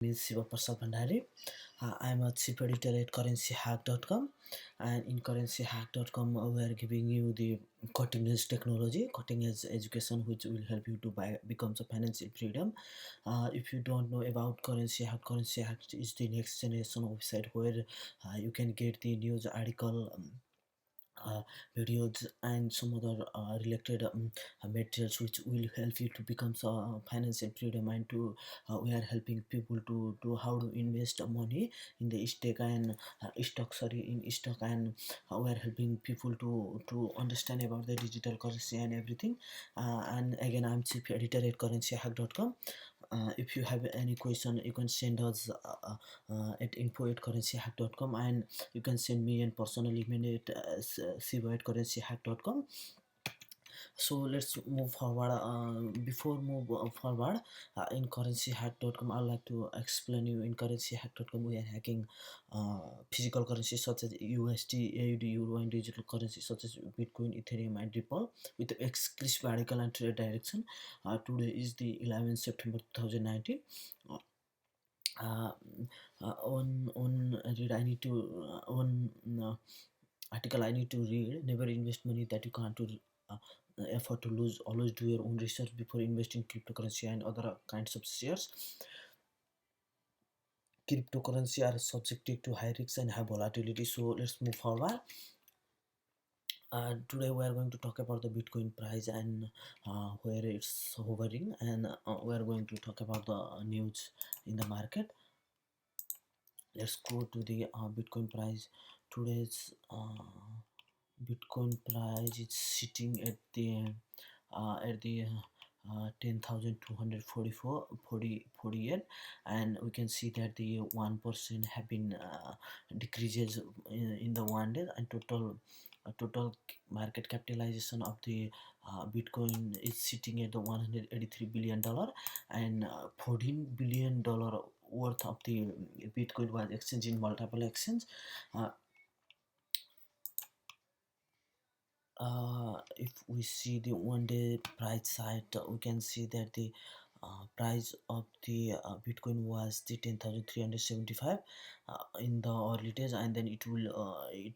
Is Siva Prasad Bhandari. I'm a chief editor at CurrencyHacked.com, and in CurrencyHacked.com we are giving you the cutting edge technology, cutting edge education, which will help you to become a financial freedom. If you don't know about CurrencyHacked is the next generation website where you can get the news article. Uh, Videos and some other related materials which will help you to become financial freedom, and to we are helping people to how to invest money in the stock and in stock, and we are helping people to understand about the digital currency and everything. And again, I'm chief editor at CurrencyHack.com. If you have any question, you can send us at info@currencyhack.com, and you can send me a personal email at siva@currencyhack.com. So let's move forward. Before move forward, in CurrencyHack.com, I'd like to explain you. In CurrencyHack.com, we are hacking physical currencies such as USD, AUD, Euro, and digital currencies such as Bitcoin, Ethereum, and Ripple with exclusive article and trade direction. Today is the 11th September 2019. Uh, on read I need to on article I need to read. Never invest money that you can't uh, afford to lose. Always do your own research before investing cryptocurrency and other kinds of shares. Cryptocurrency are subjected to high risks and high volatility. So let's move forward. Today we are going to talk about the Bitcoin price and where it's hovering, and we are going to talk about the news in the market. Let's go to the Bitcoin price. Today's Bitcoin price is sitting at the 10,244.48, and we can see that the 1% have been decreases in the 1 day, and total market capitalization of the Bitcoin is sitting at the $183 billion, and $14 billion worth of the Bitcoin was exchanged in multiple exchanges. If we see the 1 day price chart, we can see that the price of the Bitcoin was the 10,375 in the early days, and then it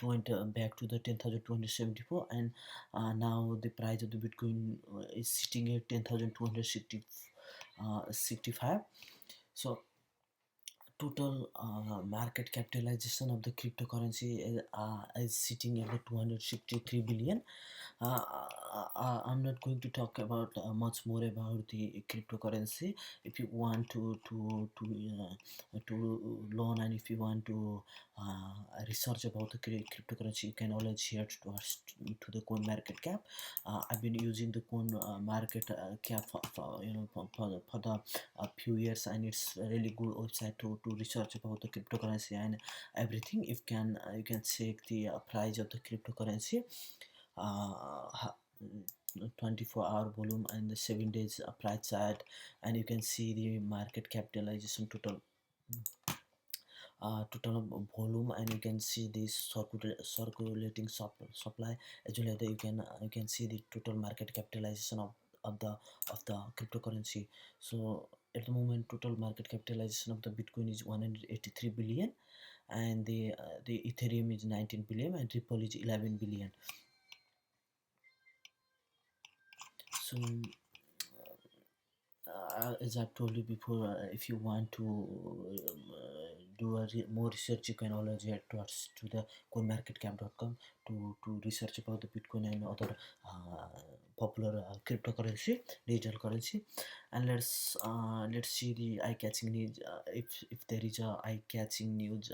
went back to the 10,274, and now the price of the Bitcoin is sitting at 10,265. So total market capitalization of the cryptocurrency is sitting at the 263 billion. I'm not going to talk about much more about the cryptocurrency. If you want to learn, and if you want to research about the cryptocurrency, you can always share to us to the coin market cap. I've been using the coin market cap for the few years, and it's a really good website to research about the cryptocurrency and everything. If can you can check the price of the cryptocurrency, 24-hour volume and the 7 days price chart, and you can see the market capitalization total volume, and you can see this circulating supply, as well as you can see the total market capitalization of the cryptocurrency. So at the moment, total market capitalization of the Bitcoin is 183 billion, and the Ethereum is 19 billion, and Ripple is 11 billion. So as I've told you before, if you want to do more research, you can always head towards to the coinmarketcap.com to research about the Bitcoin and other popular cryptocurrency, digital currency. And let's see the eye-catching news. If there is a eye-catching news,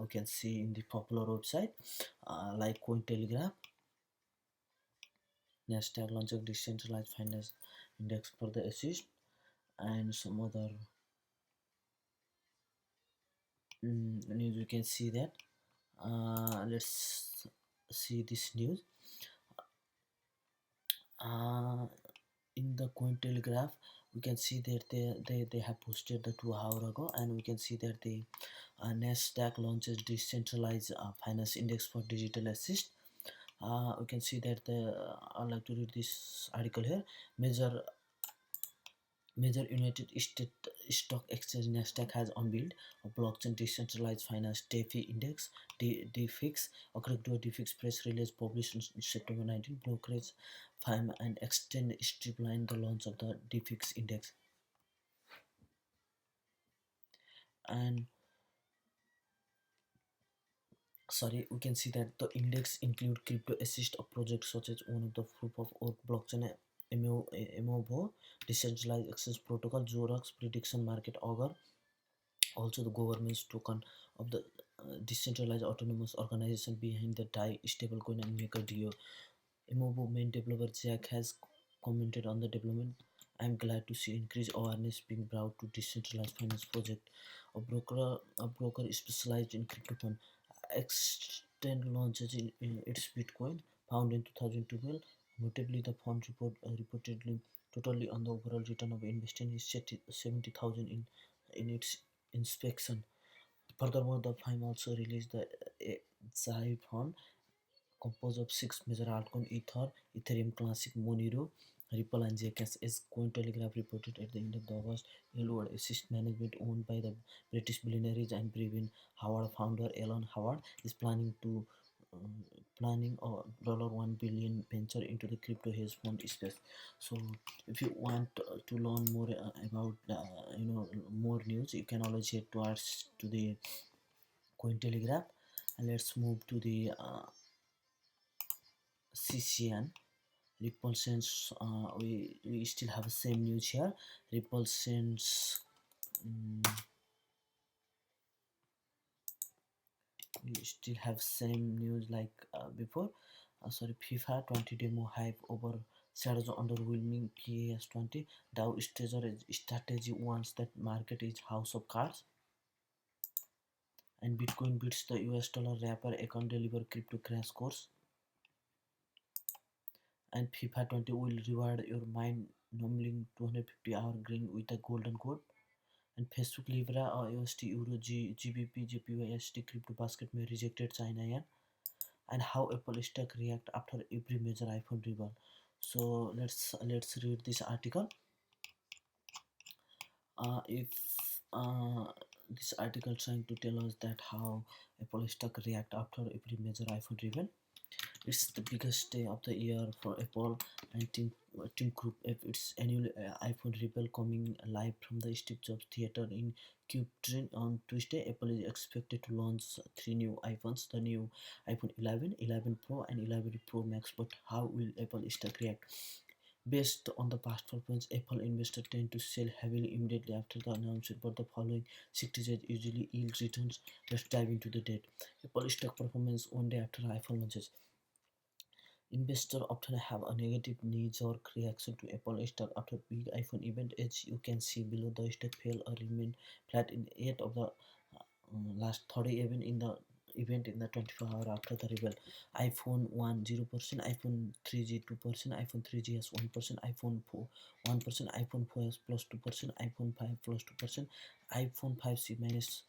we can see in the popular website like Cointelegraph. Nasdaq launches decentralized finance index for the assist, and some other news. We can see that. Let's see this news. In the Cointelegraph, we can see that they have posted the 2 hour ago, and we can see that the Nasdaq launches decentralized finance index for digital assist. We can see that I'd like to read this article here. Major United States stock exchange Nasdaq has unveiled a blockchain decentralized finance DeFi index. DFIX, according to a DFIX press release published on September 19, brokerage firm and extend streamlined the launch of the DFIX index. And we can see that the index include crypto assist of projects such as one of the proof of work blockchain MOBO, decentralized access protocol, Zorax prediction market augur, also the government's token of the decentralized autonomous organization behind the DAI stablecoin and maker DO. MOBO main developer Jack has commented on the development. I am glad to see increased awareness being brought to decentralized finance project. A broker specialized in crypto fund extend launches in its Bitcoin found in 2012. Notably, the fund reportedly totally on the overall return of investing is 70,000 in its inspection. Furthermore, the firm also released the Zai fund composed of six major altcoins: Ether, Ethereum Classic, Monero, Ripple, and Zcash. As Cointelegraph reported at the end of the August, Elwood Assist Management, owned by the British billionaire and Brevin Howard founder Elon Howard, is um, planning a $1 billion venture into the crypto hedge fund space. So, if you want to learn more about more news, you can always head towards to the Cointelegraph. And let's move to the CCN. Ripple since we still have the same news here. Ripple since we still have same news like before. FIFA 20 demo hype over shadows underwhelming PAS 20. Dow strategy wants that market is house of cards. And Bitcoin beats the US dollar wrapper account deliver crypto crash course. And FIFA 20 will reward your mind numbing 250-hour grind with a golden code. And Facebook Libra or USD Euro GBP JPY ST crypto basket may rejected China yen. And how Apple stock react after every major iPhone rival. So let's read this article. If this article trying to tell us that how Apple stock react after every major iPhone rival. It's the biggest day of the year for Apple and Tim Cook at its annual iPhone reveal coming live from the Steve Jobs Theater in Cupertino on Tuesday. Apple is expected to launch three new iPhones: the new iPhone 11, 11 Pro, and 11 Pro Max. But how will Apple stock react? Based on the past performance, Apple investors tend to sell heavily immediately after the announcement, but the following 60 days usually yield returns. Let's dive into the date. Apple stock performance one day after iPhone launches. Investors often have a negative knee-jerk reaction to Apple stock after big iPhone event. As you can see below, the stock fell or remained flat in 8 of the last 30 event in the 24 hour after the reveal. iPhone 1 0%, iPhone 3G 2%, iPhone 3GS 1%, iPhone 4 1%, iPhone 4S plus 2%, iPhone 5 plus 2%, iPhone 5C minus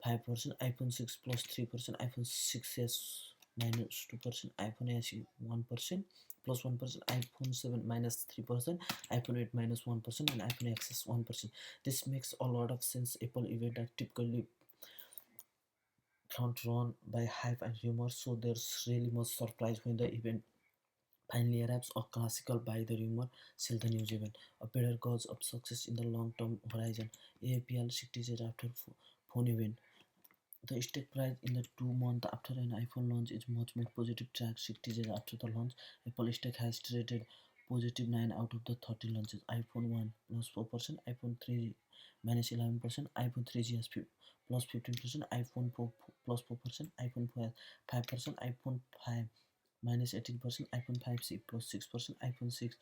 5%, iPhone 6 plus 3%, iPhone 6s minus 2%, iPhone SE 1% plus 1%, iPhone 7 minus 3%, iPhone 8 minus 1%, and iPhone XS 1%. This makes a lot of sense. Apple events are typically front run by hype and rumors, so there's really much surprise when the event finally arrives. A classical buy the rumor, sell the news event. A better gauge of success in the long term horizon. AAPL 60 days after phone event. The stock price in the 2 months after an iPhone launch is much more positive track. 60 days after the launch, Apple stock has traded positive 9 out of the 30 launches. iPhone 1 plus 4%, iPhone 3 minus 11%, iPhone 3GS plus 15%, iPhone 4 plus 4%, iPhone 4 5%, iPhone 5 minus 18%, iPhone 5C plus 6%, iPhone 6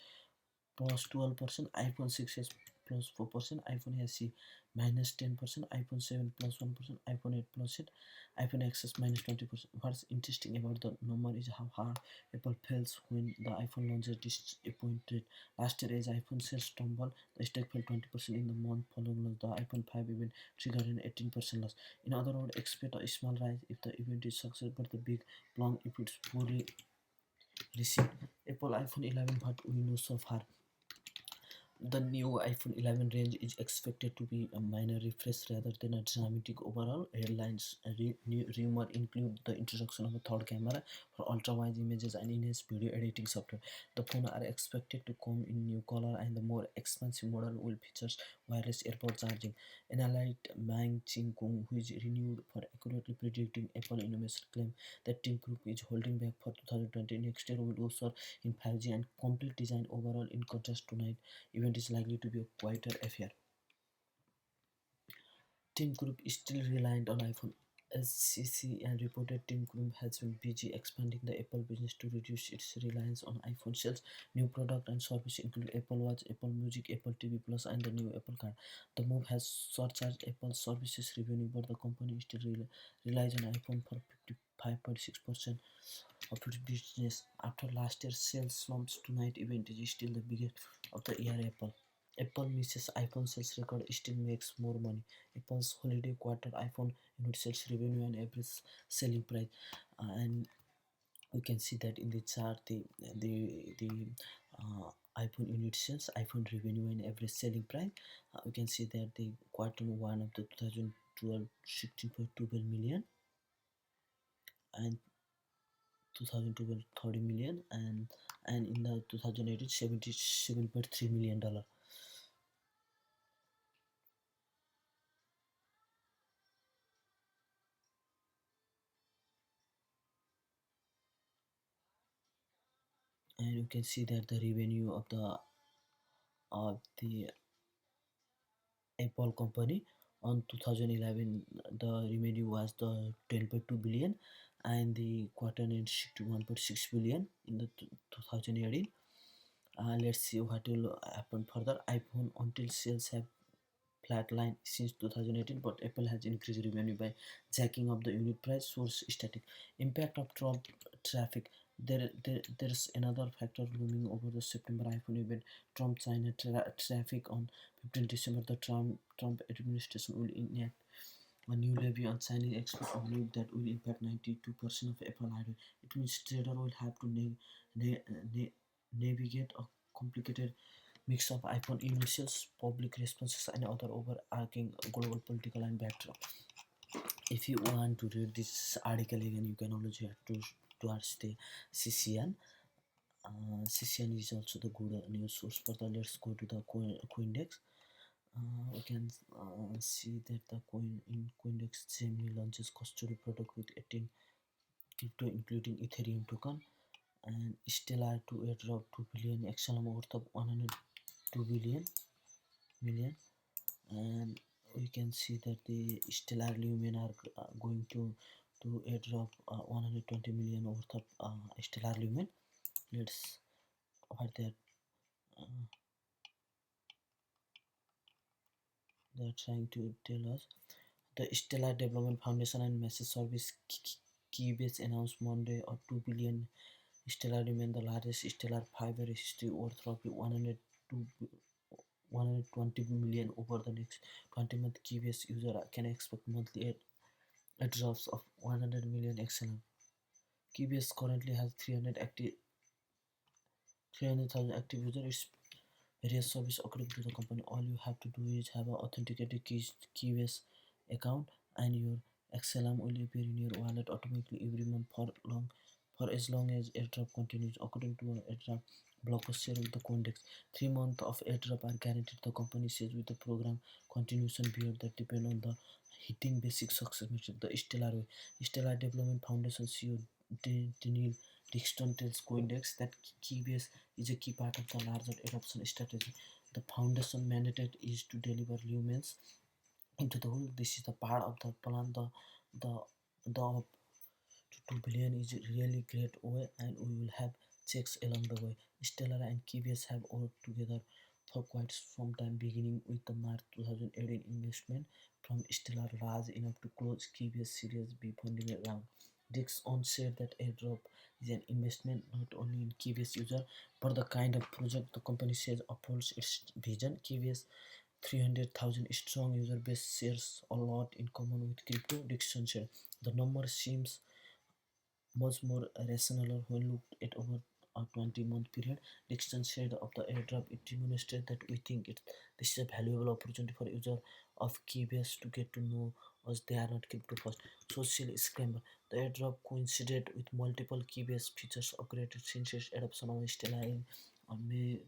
plus 12%, iPhone 6s plus 4%, iPhone SE minus 10%, iPhone 7 plus 1%, iPhone 8 plus it, iPhone XS minus 20%. What's interesting about the number is how hard Apple fails when the iPhone launches disappointed. Last year, as iPhone sales stumbled, the stock fell 20% in the month following launch. The iPhone 5 event triggered an 18% loss. In other words, expect a small rise if the event is successful, but the big plunge if it's poorly received. Apple iPhone 11, what we know so far. The new iPhone 11 range is expected to be a minor refresh rather than a dramatic overhaul. Headlines new rumor include the introduction of a third camera for ultra-wide images and enhanced video editing software. The phone are expected to come in new color, and the more expensive model will feature wireless AirPod charging. Analyst Mang Ching Kung, who is renewed for accurately predicting Apple innovation, claim that Team Group is holding back for 2020. Next year will also in 5G and complete design overall. In contrast, tonight event is likely to be a quieter affair. Team Group is still reliant on iPhone SCC and reported Team Group has been busy expanding the Apple business to reduce its reliance on iPhone sales. New product and service include Apple Watch, Apple Music, Apple TV Plus, and the new Apple Card. The move has surcharged Apple services revenue, but the company still relies on iPhone for 55.6% of its business. After last year's sales slumps, tonight event is still the biggest of the year. Apple misses iPhone sales record still makes more money. Apple's holiday quarter iPhone unit sales revenue and average selling price, and we can see that in the chart the iPhone unit sales, iPhone revenue and average selling price. We can see that the quarter one of the 2012 16.12 million and 2012 30 million, and in the 2018 $77.3 million. And you can see that the revenue of the Apple company on 2011, the revenue was the 10.2 billion, and the quarter end 61.6 billion in the 2018. Let's see what will happen further. iPhone until sales have flatline since 2018, but Apple has increased revenue by jacking up the unit price. Source static. Impact of Trump traffic. There's another factor looming over the September iPhone event. Trump China traffic on 15 December. The Trump administration will enact a new levy on Chinese export of lead that will impact 92% of Apple hardware. It means trader will have to navigate a complicated mix of iPhone initials, public responses, and other overarching global political and backdrop. If you want to read this article again, you can always head towards the CCN. CCN is also the good news source. Further, let's go to the Coindex. We can see that the Coindex Gemini launches custody product with 18 crypto, including Ethereum token, and Stellar to airdrop 2 billion, XLM worth of 102 billion million, and we can see that the Stellar Lumen are going to airdrop 120 million worth of Stellar Lumen. Let's what uh, they're trying to tell us. The Stellar Development Foundation and Message Service Keybase announced Monday a 2 billion Stellar Lumen, the largest Stellar fiber history, worth roughly 120 million over the next 20 months. Keybase user can expect monthly airdrops of 100 million XLM. Keybase currently has 300,000 active users. Various service according to the company. All you have to do is have an authenticated Keybase account, and your XLM will appear in your wallet automatically every month for as long as airdrop continues. According to an airdrop blog post shared with the Coindex, 3 months of airdrop are guaranteed. The company says with the program continuation period that depend on the hitting basic success metric. The Stellar Development Foundation CEO Daniel Dixon tells Coindex that Keybase is a key part of the larger adoption strategy. The foundation mandate is to deliver lumens into the world. This is the part of the plan. The the 2 billion is a really great way, and we will have checks along the way. Stellar and Keybase have worked together for quite some time, beginning with the March 2018 investment from Stellar large enough to close Keybase Series B funding round. Dixon said that airdrop is an investment not only in Keybase user but the kind of project the company says upholds its vision. Keybase 300,000 strong user base shares a lot in common with crypto. Dixon said the number seems much more rational when looked at over a 20-month period. Dixon said of the airdrop, it demonstrated that we think this is a valuable opportunity for user of Keybase to get to know us. They are not crypto first. Social scramble. The airdrop coincided with multiple Keybase features upgraded since its adoption of Stellar in on May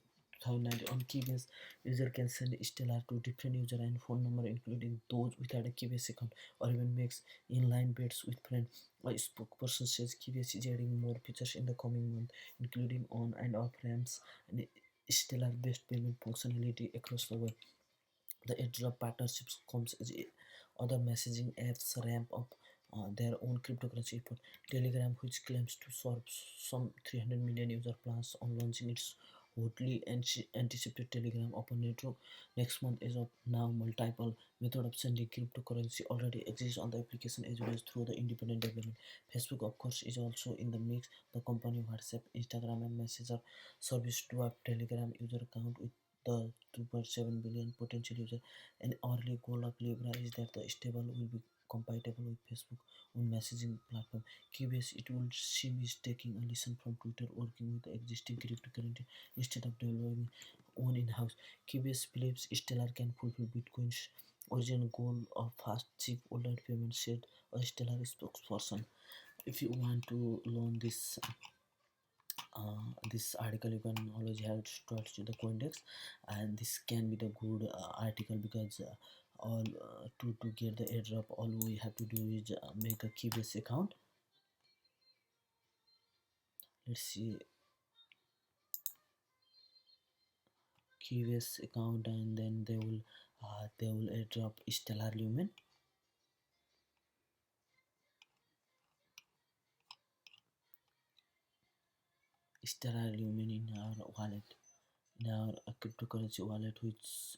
2019. On Keybase, user can send Stellar to different user and phone number, including those without a Keybase account, or even makes inline bets with friends. A spokesperson says Keybase is adding more features in the coming month, including on and off ramps and Stellar-based payment functionality across the web. The airdrop partnerships comes as other messaging apps ramp up their own cryptocurrency effort. Telegram, which claims to serve some 300 million user plans on launching its hotly anticipated Telegram open network next month, as of now multiple method of sending cryptocurrency already exists on the application as well as through the independent development. Facebook, of course, is also in the mix. The company WhatsApp, Instagram, and Messenger service to a Telegram user account with the 2.7 billion potential users. An early goal of Libra is that the stable will be compatible with Facebook on messaging platform. Keybase, it will seem, is taking a lesson from Twitter, working with the existing cryptocurrency instead of developing own in-house. Keybase believes Stellar can fulfill Bitcoin's original goal of fast, cheap, online payment, said a Stellar spokesperson. If you want to learn this article, you can always have to the Coindex, and this can be the good article because all to get the airdrop, all we have to do is make a Keybase account. Let's see, Keybase account, and then they will airdrop Stellar Lumen. Stellar Lumen in our wallet, in our cryptocurrency wallet, which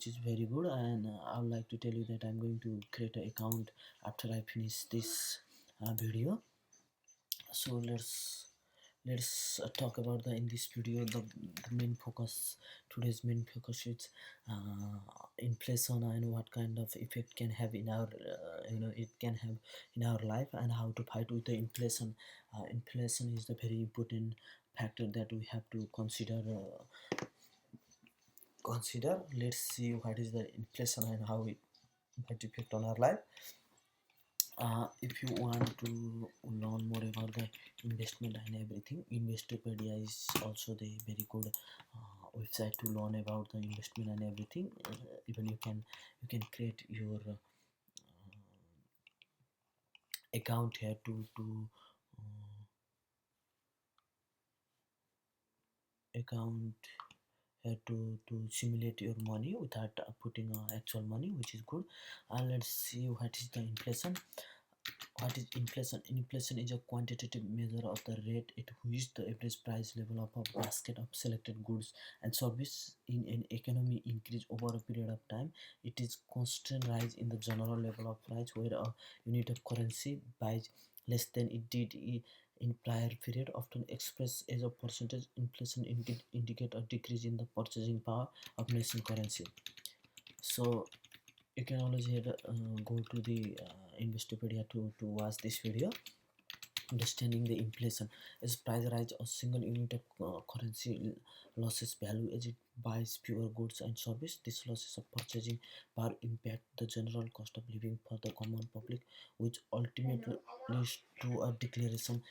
is very good. And I would like to tell you that I'm going to create an account after I finish this video. So let's talk about the in this video the main focus. Today's main focus is inflation and what kind of effect can have in our it can have in our life, and how to fight with the inflation. Inflation is the very important factor that we have to consider. Let's see what is the inflation and how it might affect on our life. If you want to learn more about the investment and everything, Investopedia is also the very good website to learn about the investment and everything. Even you can create your account here to account here to simulate your money without putting actual money, which is good. And let's see what is the inflation. What is inflation? Inflation is a quantitative measure of the rate at which the average price level of a basket of selected goods and service in an economy increase over a period of time. It is constant rise in the general level of price where a unit of currency buys less than it did in prior period, often expressed as a percentage. Inflation indicate a decrease in the purchasing power of nation currency. So you can always go to the Investopedia to watch this video. Understanding the inflation. As price rise, a single unit of currency losses value as it buys fewer goods and service. This losses of purchasing power impact the general cost of living for the common public, which ultimately leads to a declaration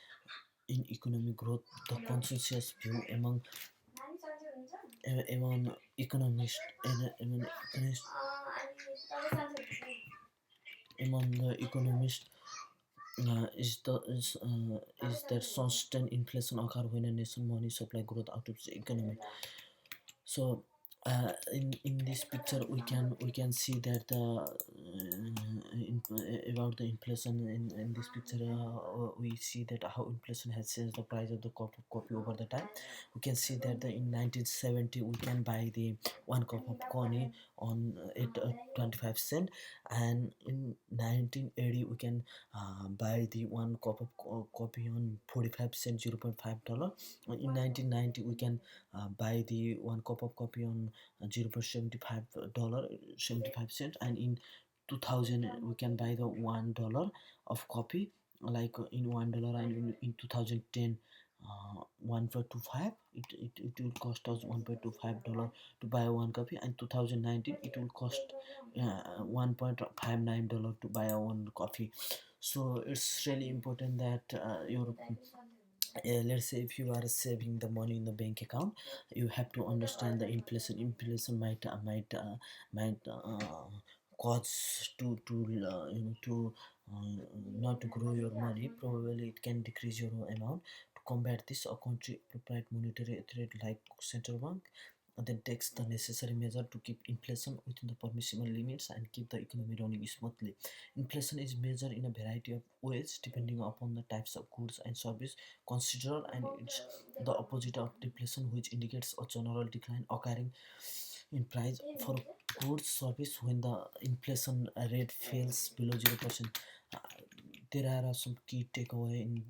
in economic growth. The consensus view among economists among the economists is that sustained inflation occur when a nation money supply growth out of the economy. So in this picture we can see that about the inflation. In this picture we see that how inflation has changed the price of the cup of coffee over the time. We can see that in 1970 we can buy the 1 cup of coffee on at 25 cent, and in 1980 we can buy the 1 cup of coffee on 45 cents, $0.5. In 1990 we can buy the 1 cup of coffee on $0.75 75 cents, and in 2000 we can buy the $1 of coffee like in $1, and in 2010 1.25, it will cost us $1.25 to buy one copy, and 2019 it will cost $1.59 to buy one coffee. So it's really important that your let's say if you are saving the money in the bank account, you have to understand the inflation might cause to not to grow your money. Probably it can decrease your amount. To combat this, a country appropriate monetary authority like central bank then takes the necessary measure to keep inflation within the permissible limits and keep the economy running smoothly. Inflation is measured in a variety of ways depending upon the types of goods and service considered, and it's the opposite of deflation, which indicates a general decline occurring in price for goods service when the inflation rate falls below 0%. Uh, there are some key takeaway in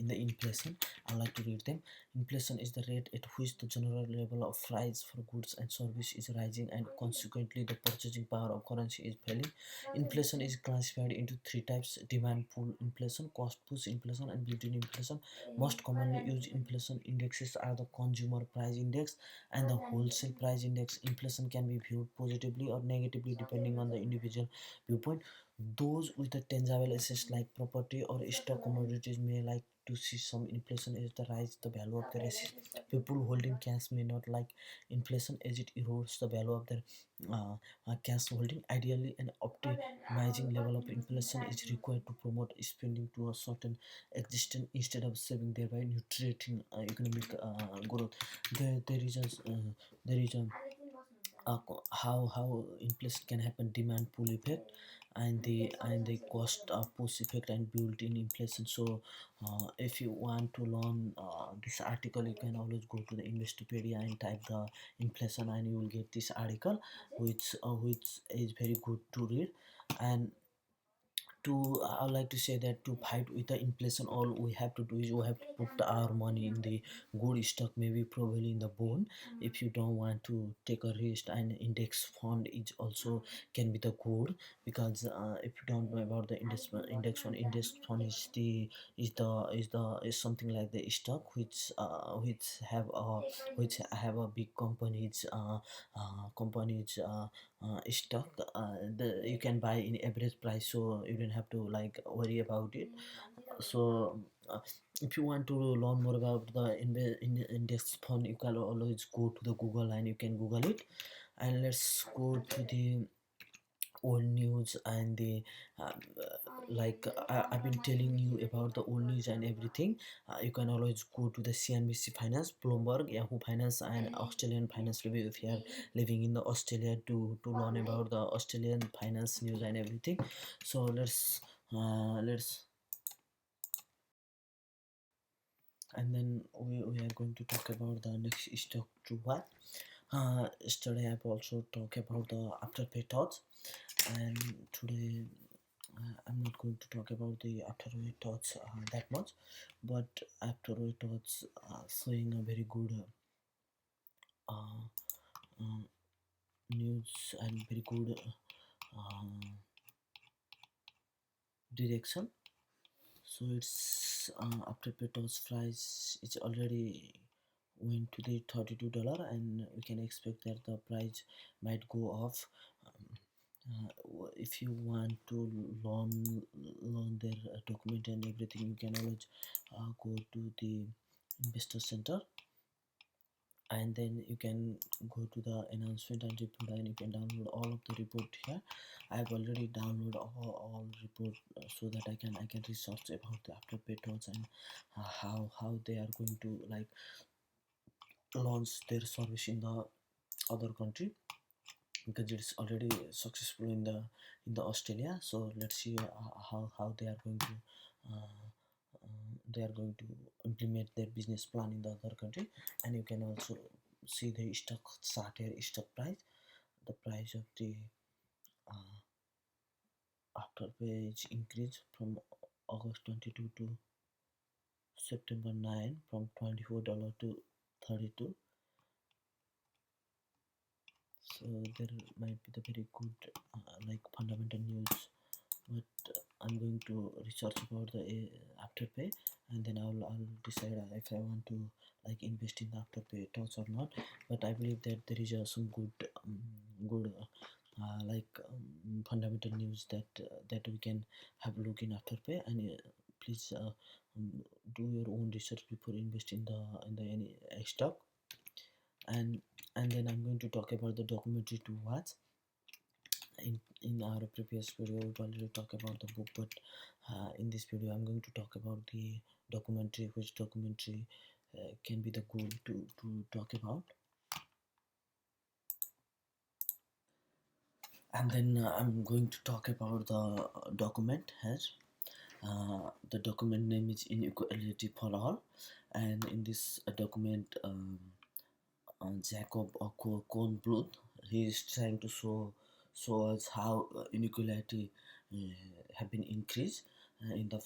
the inflation. I like to read them. Inflation is the rate at which the general level of price for goods and service is rising, and consequently the purchasing power of currency is falling. Inflation is classified into three types: demand pull inflation, cost push inflation, and built-in inflation. Most commonly used inflation indexes are the consumer price index and the wholesale price index. Inflation can be viewed positively or negatively depending on the individual viewpoint. Those with a tangible assets like property or stock commodities may like to see some inflation as the rise the value of their assets. People holding cash may not like inflation as it erodes the value of their cash holding. Ideally, an optimizing level of inflation is required to promote spending to a certain extent instead of saving, thereby nutriting economic growth. There is how inflation can happen: demand pull effect and the cost push effect and built-in inflation. So if you want to learn this article, you can always go to the Investopedia and type the inflation and you will get this article, which is very good to read. And I would like to say that to fight with the inflation, all we have to do is we have to put our money in the good stock, maybe probably in the bond. If you don't want to take a risk, and index fund is also can be the good, because if you don't know about the index fund is something like the stock which have a big companies stock. You can buy in average price, so you don't have to like worry about it. So if you want to learn more about the index fund, you can always go to the Google and you can Google it. And let's go to the old news and the I've been telling you about the old news and everything. You can always go to the CNBC Finance, Bloomberg, Yahoo Finance, and Australian Finance Review if you are living in the Australia to learn about the Australian finance news and everything. So let's and then we are going to talk about the next stock to what. Yesterday I've also talked about the afterpay thoughts, and today I'm not going to talk about the afterpay thoughts that much, but afterpay thoughts showing a very good uh, uh, news and very good direction. So it's afterpay thoughts price is already went to the $32, and we can expect that the price might go off. If you want to learn their document and everything, you can always go to the investor center, and then you can go to the announcement and report, and you can download all of the report here. I have already downloaded all report, so that I can research about the afterpay thoughts and how they are going to like launch their service in the other country, because it's already successful in the Australia. So let's see how uh, they are going to implement their business plan in the other country. And you can also see the stock chart here, stock price, the price of the uh, afterpay increase from August 22 to September 9, from $24 to 32. So there might be the very good like fundamental news but I'm going to research about the afterpay, and then I'll decide if I want to like invest in the afterpay stocks or not. But I believe that there is some good fundamental news that we can have a look in afterpay, and please um, do your own research before invest in the any stock. And then I'm going to talk about the documentary to watch. In our previous video we already talked about the book, but in this video I'm going to talk about the documentary, which documentary can be the good to talk about. And then I'm going to talk about the document here. The document name is Inequality for All, and in this document Jacob Kornbluth, he is trying to show us how inequality have been increased in the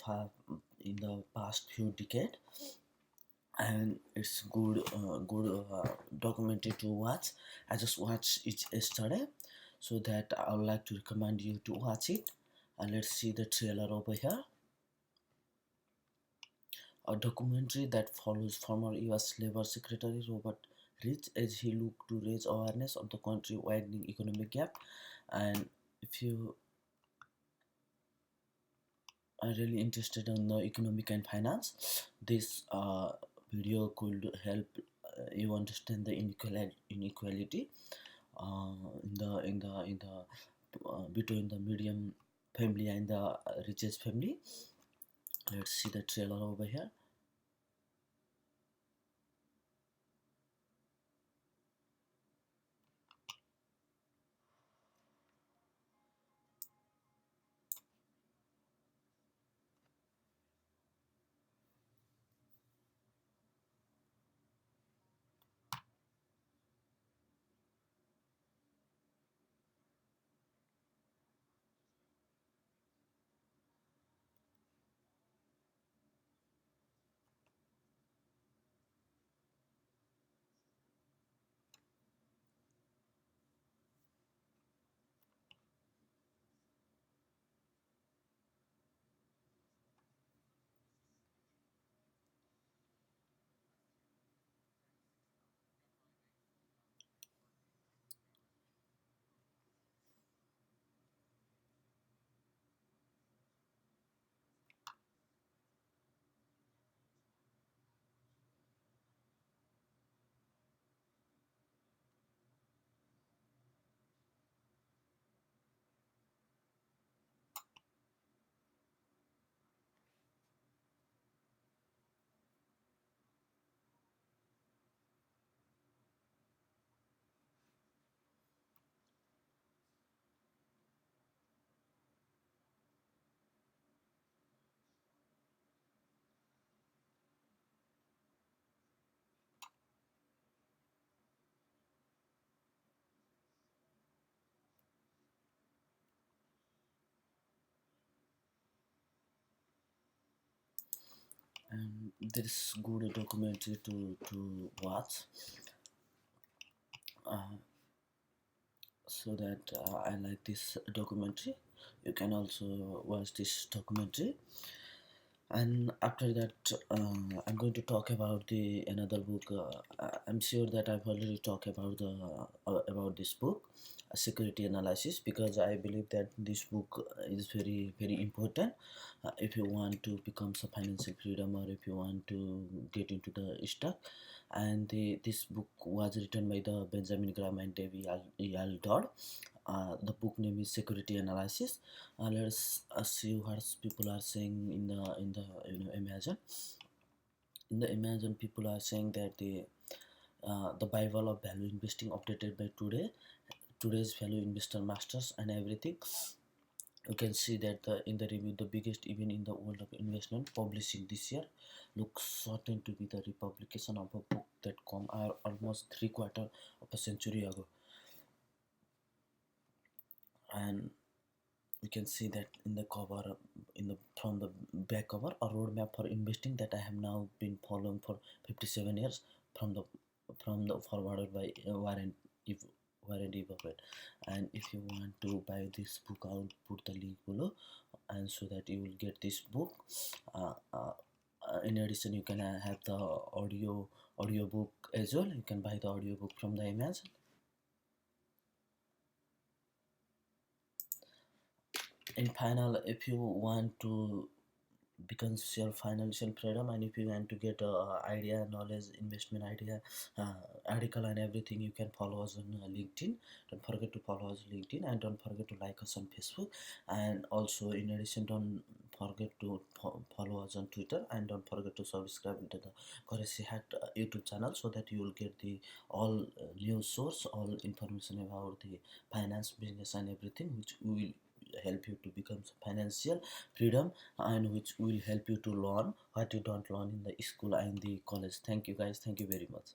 past few decades, and it's good documentary to watch. I just watched it yesterday, so that I would like to recommend you to watch it. And let's see the trailer over here. A documentary that follows former US Labor Secretary Robert Rich as he looked to raise awareness of the country widening economic gap. And if you are really interested in the economic and finance, this video could help you understand the inequality in the between the medium family and the richest family. Let's see the trailer over here. And there is good documentary to watch, uh, so that I like this documentary. You can also watch this documentary. And after that I'm going to talk about the another book. I'm sure that I've already talked about this book, security analysis, because I believe that this book is very important if you want to become some financial freedom, or if you want to get into the stock. And this book was written by the Benjamin Graham and David Yal Dodd. The book name is Security Analysis. Let's see what people are saying in the Amazon. In the Amazon, people are saying that the Bible of value investing updated by today's value investor masters and everything. You can see that in the review, the biggest event in the world of investment publishing this year looks certain to be the republication of a book that came out almost 3/4 of a century ago. And you can see that in the cover, from the back cover, a roadmap for investing that I have now been following for 57 years, from the forwarded by Warren Buffett. And if you want to buy this book, I'll put the link below and so that you will get this book. In addition, you can have the audiobook as well. You can buy the audiobook from the Amazon. In final, if you want to becomes your financial freedom, and if you want to get idea, knowledge, investment idea, article and everything, you can follow us on LinkedIn. Don't forget to follow us on LinkedIn, and don't forget to like us on Facebook. And also, in addition, don't forget to follow us on Twitter, and don't forget to subscribe to the Currency Hacked YouTube channel, so that you will get the all news source, all information about the finance, business and everything, which will help you to become financial freedom, and which will help you to learn what you don't learn in the school and the college. Thank you guys, thank you very much.